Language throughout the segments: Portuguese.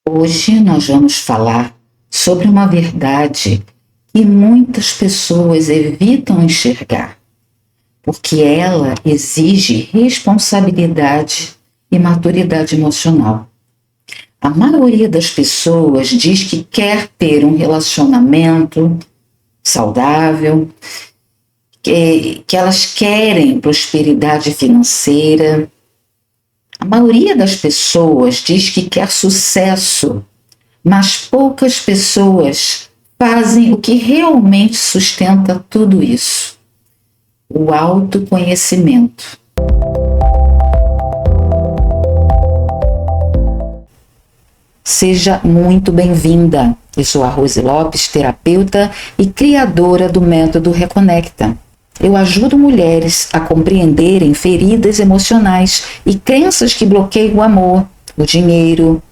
Hoje nós vamos falar sobre uma verdade que muitas pessoas evitam enxergar, porque ela exige responsabilidade e maturidade emocional. A maioria das pessoas diz que quer ter um relacionamento saudável, que elas querem prosperidade financeira. A maioria das pessoas diz que quer sucesso, mas poucas pessoas fazem o que realmente sustenta tudo isso: o autoconhecimento. Seja muito bem-vinda. Eu sou a Rose Lopes, terapeuta e criadora do método Reconecta. Eu ajudo mulheres a compreenderem feridas emocionais e crenças que bloqueiam o amor, o dinheiro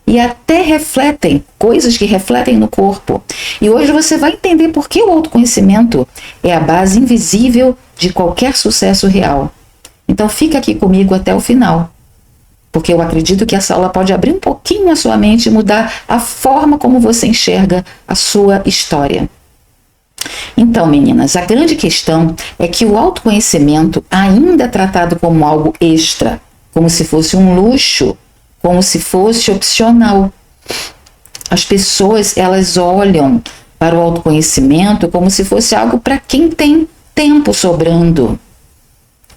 e até refletem, coisas que refletem no corpo. E hoje você vai entender por que o autoconhecimento é a base invisível de qualquer sucesso real. Então fica aqui comigo até o final, porque eu acredito que essa aula pode abrir um pouquinho a sua mente e mudar a forma como você enxerga a sua história. Então, meninas, a grande questão é que o autoconhecimento ainda é tratado como algo extra, como se fosse um luxo, como se fosse opcional. As pessoas, elas olham para o autoconhecimento como se fosse algo para quem tem tempo sobrando,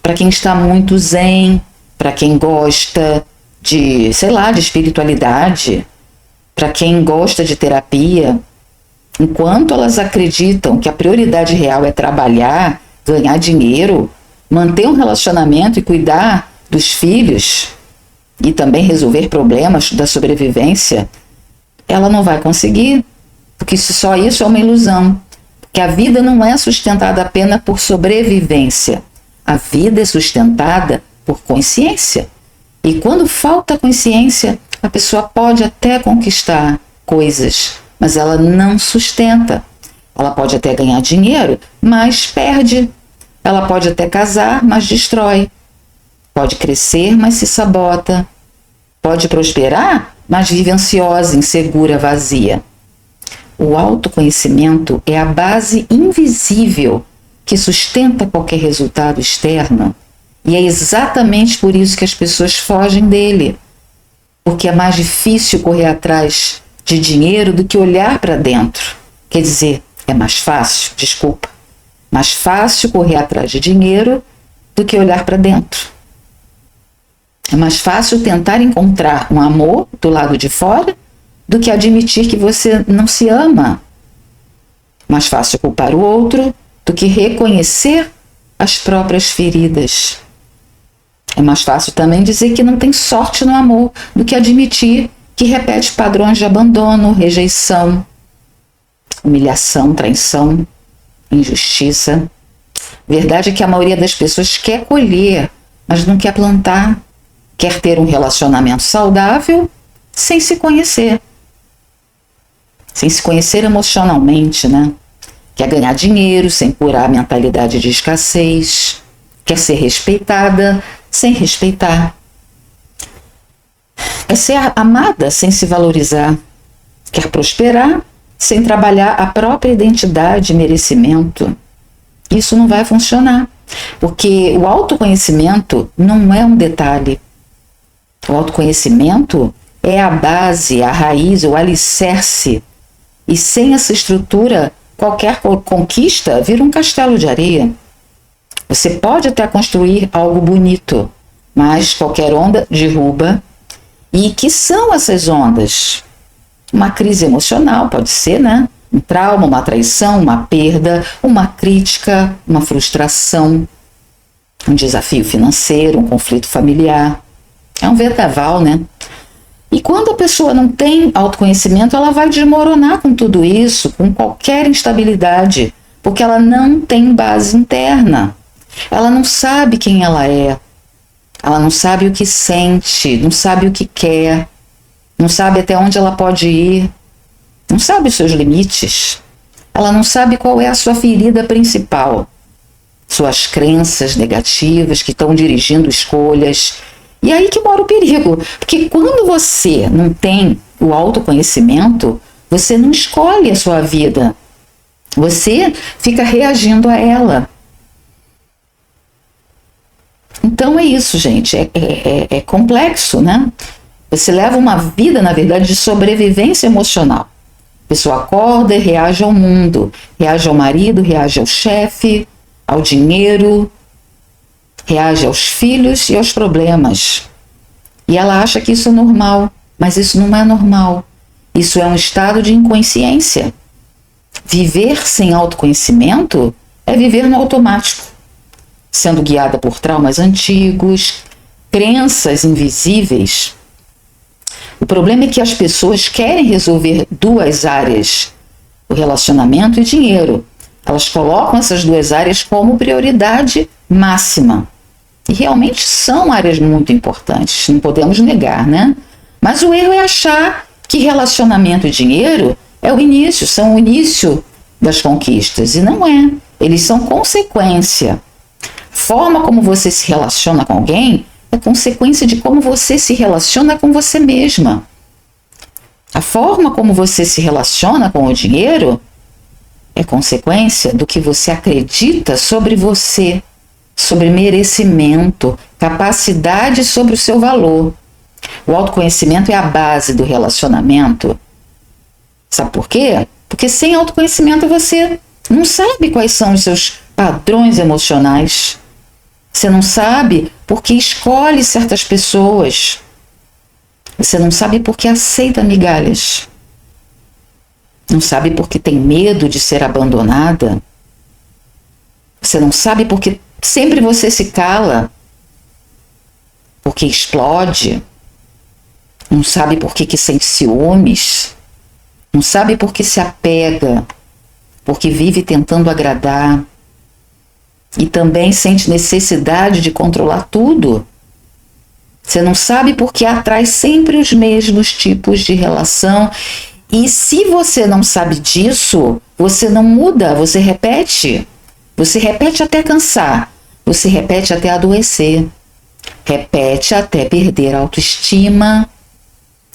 para quem está muito zen, para quem gosta de, de espiritualidade, para quem gosta de terapia. Enquanto elas acreditam que a prioridade real é trabalhar, ganhar dinheiro, manter um relacionamento e cuidar dos filhos e também resolver problemas da sobrevivência, ela não vai conseguir, porque só isso é uma ilusão. Porque a vida não é sustentada apenas por sobrevivência. A vida é sustentada por consciência. E quando falta consciência, a pessoa pode até conquistar coisas, mas ela não sustenta. Ela pode até ganhar dinheiro, mas perde. Ela pode até casar, mas destrói. Pode crescer, mas se sabota. Pode prosperar, mas vive ansiosa, insegura, vazia. O autoconhecimento é a base invisível que sustenta qualquer resultado externo. E é exatamente por isso que as pessoas fogem dele. Porque é mais difícil correr atrás de dinheiro do que olhar para dentro. Quer dizer, é mais fácil, mais fácil correr atrás de dinheiro do que olhar para dentro. É mais fácil tentar encontrar um amor do lado de fora do que admitir que você não se ama. Mais fácil culpar o outro do que reconhecer as próprias feridas. É mais fácil também dizer que não tem sorte no amor do que admitir que repete padrões de abandono, rejeição, humilhação, traição, injustiça. Verdade é que a maioria das pessoas quer colher, mas não quer plantar. Quer ter um relacionamento saudável sem se conhecer. Sem se conhecer emocionalmente, né? Quer ganhar dinheiro sem curar a mentalidade de escassez. Quer ser respeitada sem respeitar. Quer ser amada sem se valorizar. Quer prosperar sem trabalhar a própria identidade e merecimento. Isso não vai funcionar, porque o autoconhecimento não é um detalhe. O autoconhecimento é a base, a raiz, o alicerce. E sem essa estrutura, qualquer conquista vira um castelo de areia. Você pode até construir algo bonito, mas qualquer onda derruba. E que são essas ondas? Uma crise emocional, pode ser, né? Um trauma, uma traição, uma perda, uma crítica, uma frustração, um desafio financeiro, um conflito familiar. É um vendaval, né? E quando a pessoa não tem autoconhecimento, ela vai desmoronar com tudo isso, com qualquer instabilidade, porque ela não tem base interna. Ela não sabe quem ela é. Ela não sabe o que sente, não sabe o que quer, não sabe até onde ela pode ir, não sabe os seus limites. Ela não sabe qual é a sua ferida principal, suas crenças negativas que estão dirigindo escolhas. E aí que mora o perigo, porque quando você não tem o autoconhecimento, você não escolhe a sua vida. Você fica reagindo a ela. Então é isso, gente. É complexo, né? Você leva uma vida, na verdade, de sobrevivência emocional. A pessoa acorda e reage ao mundo. Reage ao marido, reage ao chefe, ao dinheiro, reage aos filhos e aos problemas. E ela acha que isso é normal, mas isso não é normal. Isso é um estado de inconsciência. Viver sem autoconhecimento é viver no automático, sendo guiada por traumas antigos, crenças invisíveis. O problema é que as pessoas querem resolver duas áreas, o relacionamento e dinheiro. Elas colocam essas duas áreas como prioridade máxima. E realmente são áreas muito importantes, não podemos negar, né? Mas o erro é achar que relacionamento e dinheiro são o início das conquistas. E não é. Eles são consequência. A forma como você se relaciona com alguém é consequência de como você se relaciona com você mesma. A forma como você se relaciona com o dinheiro é consequência do que você acredita sobre você, sobre merecimento, capacidade sobre o seu valor. O autoconhecimento é a base do relacionamento. Sabe por quê? Porque sem autoconhecimento você não sabe quais são os seus padrões emocionais. Você não sabe porque escolhe certas pessoas. Você não sabe porque aceita migalhas. Não sabe porque tem medo de ser abandonada. Você não sabe porque sempre você se cala. Porque explode. Não sabe por que sente ciúmes. Não sabe por que se apega. Porque vive tentando agradar. E também sente necessidade de controlar tudo. Você não sabe porque atrai sempre os mesmos tipos de relação. E se você não sabe disso, você não muda, você repete. Você repete até cansar. Você repete até adoecer. Repete até perder a autoestima.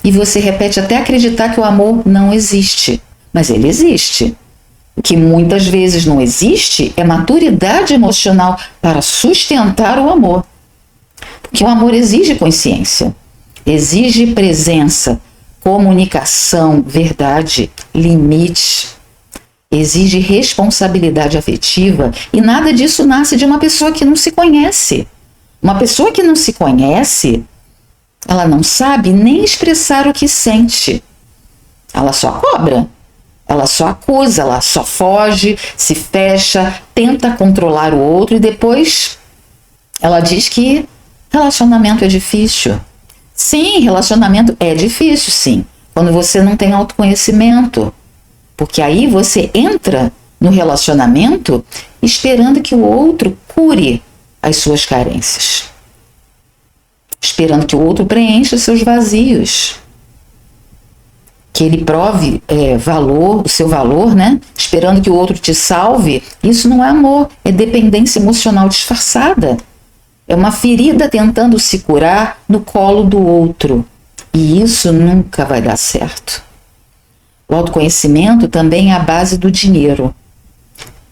E você repete até acreditar que o amor não existe. Mas ele existe. O que muitas vezes não existe é maturidade emocional para sustentar o amor. Porque o amor exige consciência, exige presença, comunicação, verdade, limite, exige responsabilidade afetiva e nada disso nasce de uma pessoa que não se conhece. Uma pessoa que não se conhece, ela não sabe nem expressar o que sente. Ela só cobra. Ela só acusa, ela só foge, se fecha, tenta controlar o outro e depois ela diz que relacionamento é difícil. Sim, relacionamento é difícil, sim, quando você não tem autoconhecimento. Porque aí você entra no relacionamento esperando que o outro cure as suas carências. Esperando que o outro preencha seus vazios. Que ele prove valor, o seu valor, né? Esperando que o outro te salve. Isso não é amor, é dependência emocional disfarçada. É uma ferida tentando se curar no colo do outro. E isso nunca vai dar certo. O autoconhecimento também é a base do dinheiro.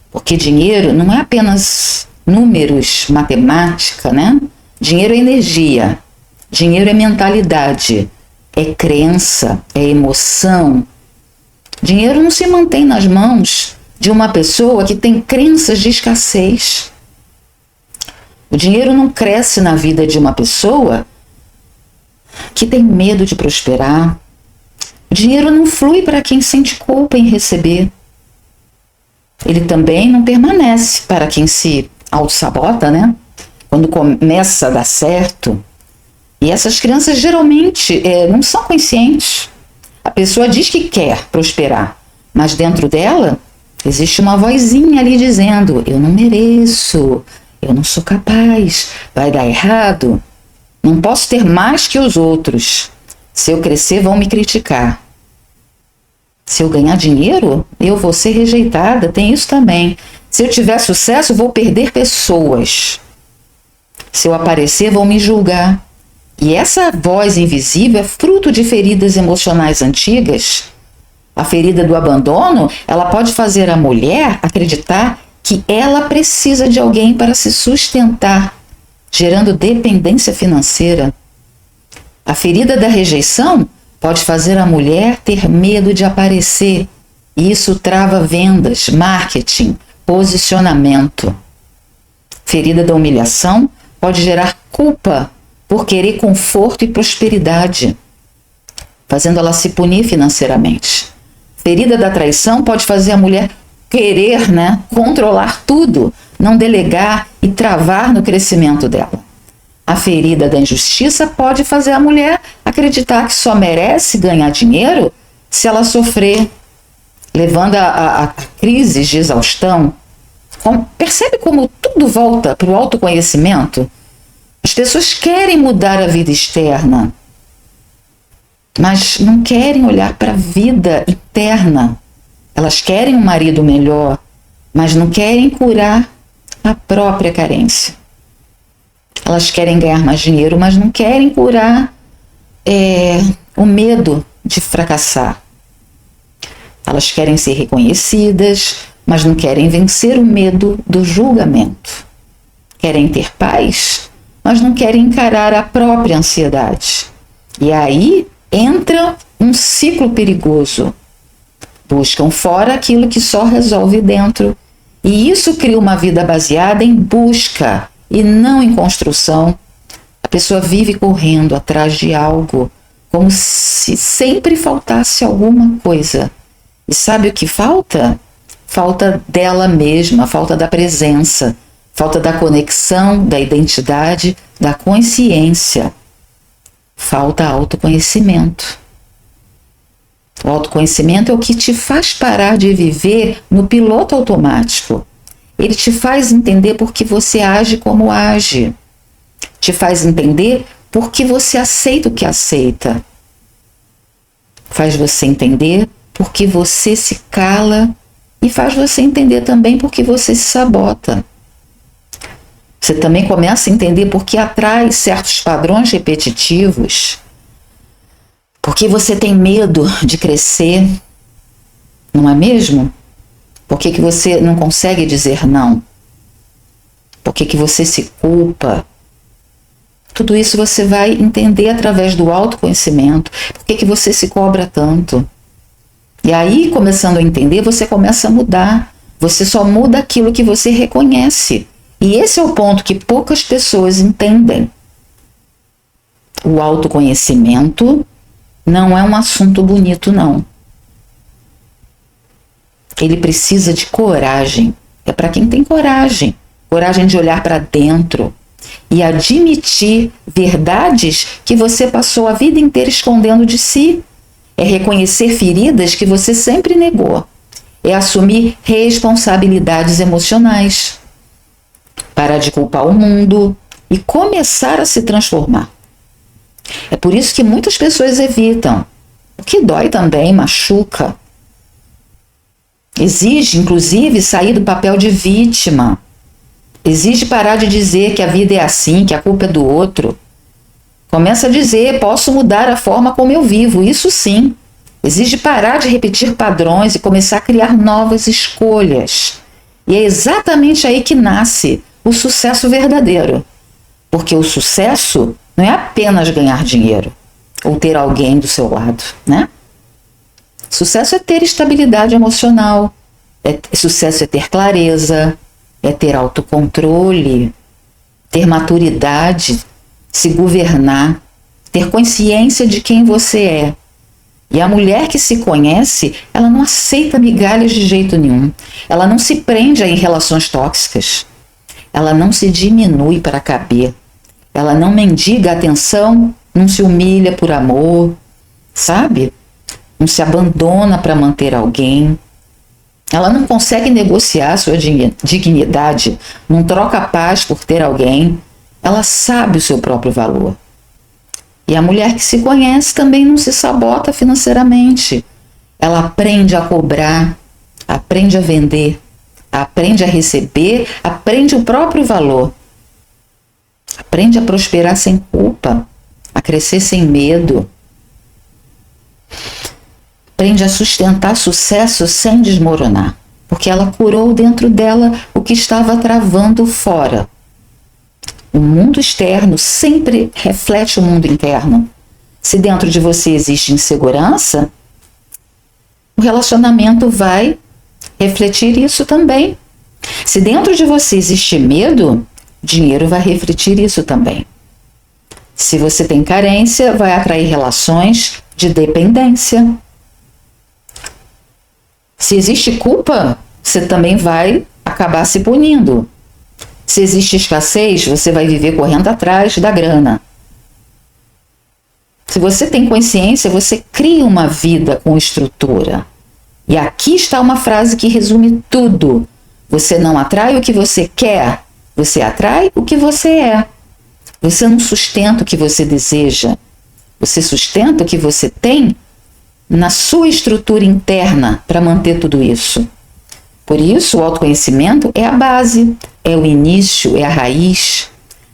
Porque dinheiro não é apenas números, matemática, né? Dinheiro é energia. Dinheiro é mentalidade. É crença, é emoção. Dinheiro não se mantém nas mãos de uma pessoa que tem crenças de escassez. O dinheiro não cresce na vida de uma pessoa que tem medo de prosperar. O dinheiro não flui para quem sente culpa em receber. Ele também não permanece para quem se auto-sabota, né? Quando começa a dar certo. E essas crianças geralmente não são conscientes. A pessoa diz que quer prosperar, mas dentro dela existe uma vozinha ali dizendo: eu não mereço, eu não sou capaz, vai dar errado, não posso ter mais que os outros. Se eu crescer, vão me criticar. Se eu ganhar dinheiro, eu vou ser rejeitada, tem isso também. Se eu tiver sucesso, vou perder pessoas. Se eu aparecer, vão me julgar. E essa voz invisível é fruto de feridas emocionais antigas. A ferida do abandono, ela pode fazer a mulher acreditar que ela precisa de alguém para se sustentar, gerando dependência financeira. A ferida da rejeição pode fazer a mulher ter medo de aparecer, e isso trava vendas, marketing, posicionamento. Ferida da humilhação pode gerar culpa por querer conforto e prosperidade, fazendo ela se punir financeiramente. Ferida da traição pode fazer a mulher querer, controlar tudo, não delegar e travar no crescimento dela. A ferida da injustiça pode fazer a mulher acreditar que só merece ganhar dinheiro se ela sofrer, levando a crises de exaustão. Percebe como tudo volta para o autoconhecimento? As pessoas querem mudar a vida externa, mas não querem olhar para a vida interna. Elas querem um marido melhor, mas não querem curar a própria carência. Elas querem ganhar mais dinheiro, mas não querem curar o medo de fracassar. Elas querem ser reconhecidas, mas não querem vencer o medo do julgamento. Querem ter paz, mas não querem encarar a própria ansiedade. E aí entra um ciclo perigoso. Buscam fora aquilo que só resolve dentro. E isso cria uma vida baseada em busca e não em construção. A pessoa vive correndo atrás de algo, como se sempre faltasse alguma coisa. E sabe o que falta? Falta dela mesma, falta da presença, falta da conexão, da identidade, da consciência. Falta autoconhecimento. O autoconhecimento é o que te faz parar de viver no piloto automático. Ele te faz entender por que você age como age. Te faz entender por que você aceita o que aceita. Faz você entender por que você se cala e faz você entender também por que você se sabota. Você também começa a entender por que atrai certos padrões repetitivos. Por que você tem medo de crescer, não é mesmo? Por que você não consegue dizer não? Por que você se culpa? Tudo isso você vai entender através do autoconhecimento. Por que você se cobra tanto? E aí, começando a entender, você começa a mudar. Você só muda aquilo que você reconhece. E esse é o ponto que poucas pessoas entendem. O autoconhecimento não é um assunto bonito, não. Ele precisa de coragem. É para quem tem coragem. Coragem de olhar para dentro e admitir verdades que você passou a vida inteira escondendo de si. É reconhecer feridas que você sempre negou. É assumir responsabilidades emocionais. Parar de culpar o mundo e começar a se transformar. É por isso que muitas pessoas evitam. O que dói também, machuca. Exige, inclusive, sair do papel de vítima. Exige parar de dizer que a vida é assim, que a culpa é do outro. Começa a dizer, posso mudar a forma como eu vivo, isso sim. Exige parar de repetir padrões e começar a criar novas escolhas. E é exatamente aí que nasce o sucesso verdadeiro. Porque o sucesso não é apenas ganhar dinheiro ou ter alguém do seu lado, né? Sucesso é ter estabilidade emocional, sucesso é ter clareza, é ter autocontrole, ter maturidade, se governar, ter consciência de quem você é. E a mulher que se conhece, ela não aceita migalhas de jeito nenhum. Ela não se prende em relações tóxicas. Ela não se diminui para caber. Ela não mendiga atenção, não se humilha por amor, sabe? Não se abandona para manter alguém. Ela não consegue negociar sua dignidade, não troca paz por ter alguém. Ela sabe o seu próprio valor. E a mulher que se conhece também não se sabota financeiramente. Ela aprende a cobrar, aprende a vender, aprende a receber, aprende o próprio valor. Aprende a prosperar sem culpa. a crescer sem medo. Aprende a sustentar sucesso sem desmoronar, porque ela curou dentro dela o que estava travando fora. O mundo externo sempre reflete o mundo interno. Se dentro de você existe insegurança, o relacionamento vai refletir isso também. Se dentro de você existe medo, o dinheiro vai refletir isso também. Se você tem carência, vai atrair relações de dependência. Se existe culpa, você também vai acabar se punindo. Se existe escassez, você vai viver correndo atrás da grana. Se você tem consciência, você cria uma vida com estrutura. E aqui está uma frase que resume tudo. Você não atrai o que você quer, você atrai o que você é. Você não sustenta o que você deseja. Você sustenta o que você tem na sua estrutura interna para manter tudo isso. Por isso, o autoconhecimento é a base, é o início, é a raiz.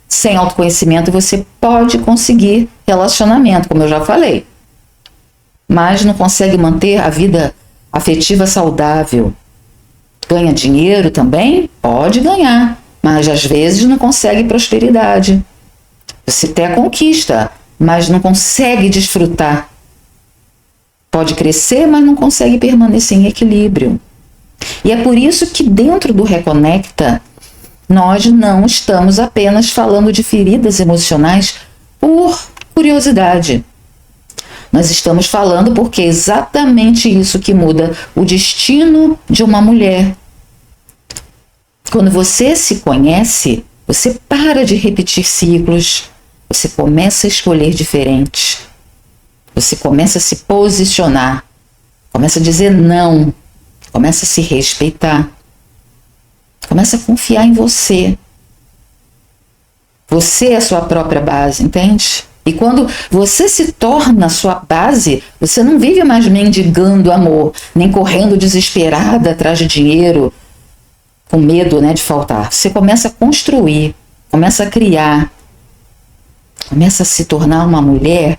Sem autoconhecimento, você pode conseguir relacionamento, como eu já falei, mas não consegue manter a vida afetiva saudável. Ganha dinheiro também? Pode ganhar, mas às vezes não consegue prosperidade. Você até conquista, mas não consegue desfrutar. Pode crescer, mas não consegue permanecer em equilíbrio. E é por isso que dentro do Reconecta, nós não estamos apenas falando de feridas emocionais por curiosidade. Nós estamos falando porque é exatamente isso que muda o destino de uma mulher. Quando você se conhece, você para de repetir ciclos, você começa a escolher diferente. Você começa a se posicionar, começa a dizer não, começa a se respeitar, começa a confiar em você. Você é a sua própria base, entende? E quando você se torna a sua base, você não vive mais mendigando amor, nem correndo desesperada atrás de dinheiro, com medo, de faltar. Você começa a construir, começa a criar, começa a se tornar uma mulher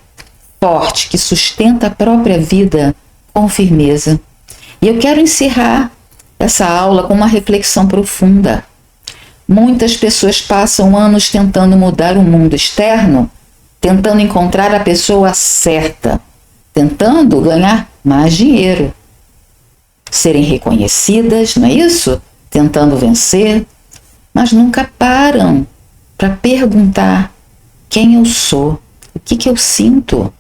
forte, que sustenta a própria vida com firmeza. E eu quero encerrar essa aula com uma reflexão profunda. Muitas pessoas passam anos tentando mudar o mundo externo, tentando encontrar a pessoa certa, tentando ganhar mais dinheiro, serem reconhecidas, não é isso? Tentando vencer, mas nunca param para perguntar quem eu sou, o que eu sinto,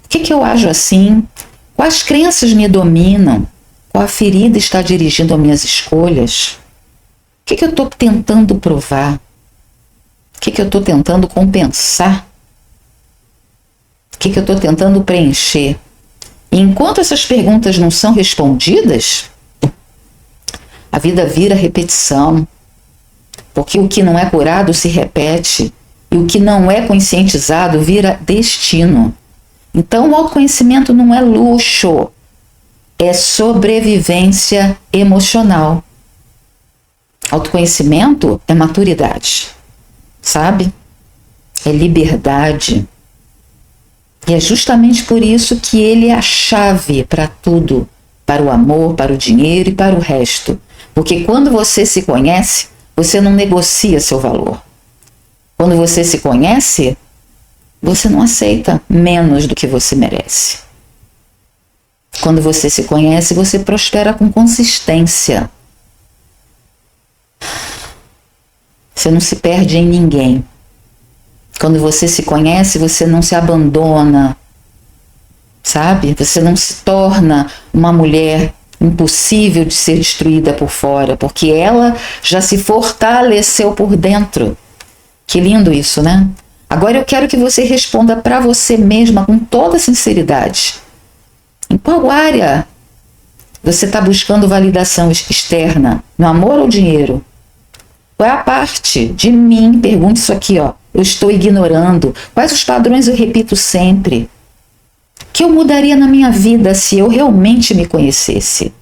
por que eu ajo assim, quais crenças me dominam, qual a ferida está dirigindo as minhas escolhas, o que eu estou tentando provar, o que eu estou tentando compensar, o que eu estou tentando preencher. E enquanto essas perguntas não são respondidas, a vida vira repetição, porque o que não é curado se repete, e o que não é conscientizado vira destino. Então o autoconhecimento não é luxo, é sobrevivência emocional. Autoconhecimento é maturidade, sabe? É liberdade. E é justamente por isso que ele é a chave para tudo, para o amor, para o dinheiro e para o resto. Porque quando você se conhece, você não negocia seu valor. Quando você se conhece, você não aceita menos do que você merece. Quando você se conhece, você prospera com consistência. Você não se perde em ninguém. Quando você se conhece, você não se abandona, sabe? Você não se torna uma mulher impossível de ser destruída por fora, porque ela já se fortaleceu por dentro. Que lindo isso, né? Agora eu quero que você responda para você mesma com toda sinceridade. Em qual área você está buscando validação externa? No amor ou dinheiro? Qual é a parte de mim, pergunte isso aqui, ó, eu estou ignorando? Quais os padrões eu repito sempre? O que eu mudaria na minha vida se eu realmente me conhecesse?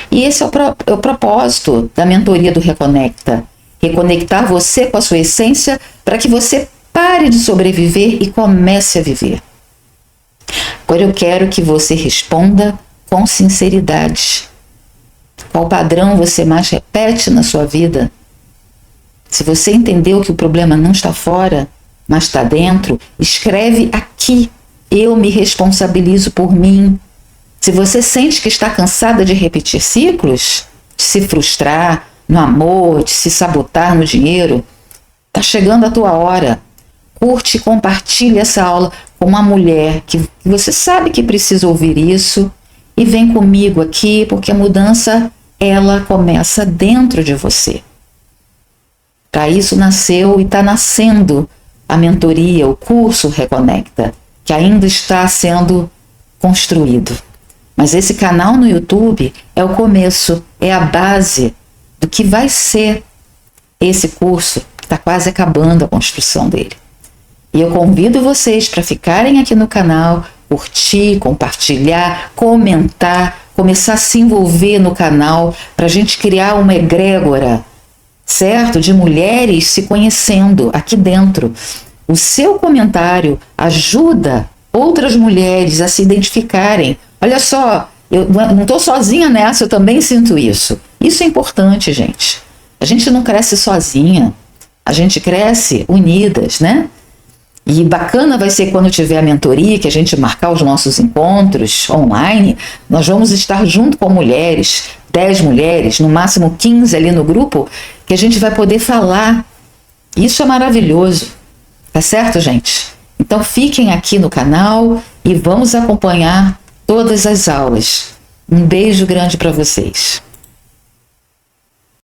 E esse é o propósito da mentoria do Reconecta. Reconectar você com a sua essência para que você Pare de sobreviver e comece a viver. Agora eu quero que você responda com sinceridade. Qual padrão você mais repete na sua vida? Se você entendeu que o problema não está fora, mas está dentro, escreve aqui. Eu me responsabilizo por mim. Se você sente que está cansada de repetir ciclos, de se frustrar no amor, de se sabotar no dinheiro, está chegando a tua hora. Curte e compartilhe essa aula com uma mulher que você sabe que precisa ouvir isso e vem comigo aqui, porque a mudança, ela começa dentro de você. Para isso nasceu e está nascendo a mentoria, o curso Reconecta, que ainda está sendo construído. Mas esse canal no YouTube é o começo, é a base do que vai ser esse curso, que está quase acabando a construção dele. E eu convido vocês para ficarem aqui no canal, curtir, compartilhar, comentar, começar a se envolver no canal, para a gente criar uma egrégora, certo? De mulheres se conhecendo aqui dentro. O seu comentário ajuda outras mulheres a se identificarem. Olha só, eu não estou sozinha nessa, eu também sinto isso. Isso é importante, gente. A gente não cresce sozinha, a gente cresce unidas, né? E bacana vai ser quando tiver a mentoria, que a gente marcar os nossos encontros online, nós vamos estar junto com mulheres, 10 mulheres, no máximo 15 ali no grupo, que a gente vai poder falar. Isso é maravilhoso, tá certo, gente? Então fiquem aqui no canal e vamos acompanhar todas as aulas. Um beijo grande para vocês.